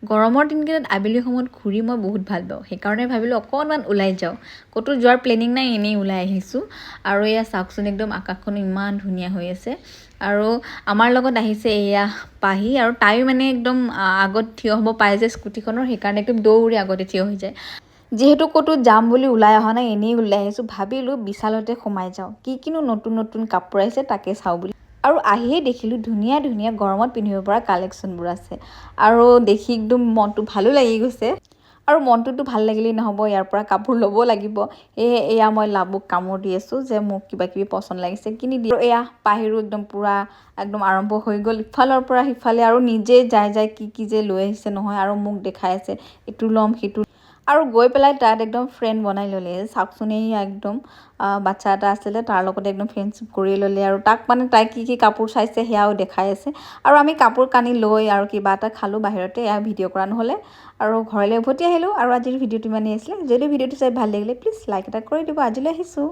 গৰমৰ দিনকেইটাত আবেলি সময়ত ঘূৰি মই বহুত ভাল পাওঁ সেইকাৰণে ভাবিলোঁ অকণমান ওলাই যাওঁ ক'তো যোৱাৰ প্লেনিং নাই এনেই ওলাই আহিছোঁ আৰু এয়া চাওকচোন একদম আকাশখন ইমান ধুনীয়া হৈ আছে আৰু আমাৰ লগত আহিছে এয়া পাহি আৰু তাই মানে একদম আগত থিয় হ'ব পাৰে যে স্কুটিখনৰ সেইকাৰণে একদম দৌৰি আগতে থিয় হৈ যায় যিহেতু ক'তো যাম বুলি ওলাই অহা নাই এনেই ওলাই আহিছোঁ ভাবিলোঁ বিশালতে সোমাই যাওঁ কিনো নতুন নতুন কাপোৰ আহিছে তাকে চাওঁ বুলি আৰু আহিয়ে দেখিলোঁ ধুনীয়া ধুনীয়া গৰমত পিন্ধিব পৰা কালেকশ্যনবোৰ আছে আৰু দেখি একদম মনটো ভালো লাগি গৈছে আৰু মনটোতো ভাল লাগিলেই নহ'ব ইয়াৰ পৰা কাপোৰ ল'ব লাগিব এয়া মই লাবুক কামোৰ দি আছোঁ যে মোক কিবা কিবি পচন্দ লাগিছে কিনি দি এয়া পাহিৰো একদম পূৰা একদম আৰম্ভ হৈ গ'ল ইফালৰ পৰা সিফালে আৰু নিজে যাই কি যে লৈ আহিছে নহয় আৰু মোক দেখাই আছে এইটো ল'ম সেইটো আৰু গৈ পেলাই তাত একদম ফ্ৰেণ্ড বনাই ল'লে চাওকচোন এই একদম বাচ্চা এটা আছিলে তাৰ লগতে একদম ফ্ৰেণ্ডশ্বিপ কৰি ল'লে আৰু তাক মানে তাই কি কাপোৰ চাইছে সেয়াও দেখাই আছে আৰু আমি কাপোৰ কানি লৈ আৰু কিবা এটা খালোঁ বাহিৰতে এয়া ভিডিঅ' কৰা নহ'লে আৰু ঘৰলৈ উভতি আহিলোঁ আৰু আজিৰ ভিডিঅ'টো ইমানেই আছিলে যদি ভিডিঅ'টো চাই ভাল লাগিলে প্লিজ লাইক এটা কৰি দিব আজিলৈ আহিছোঁ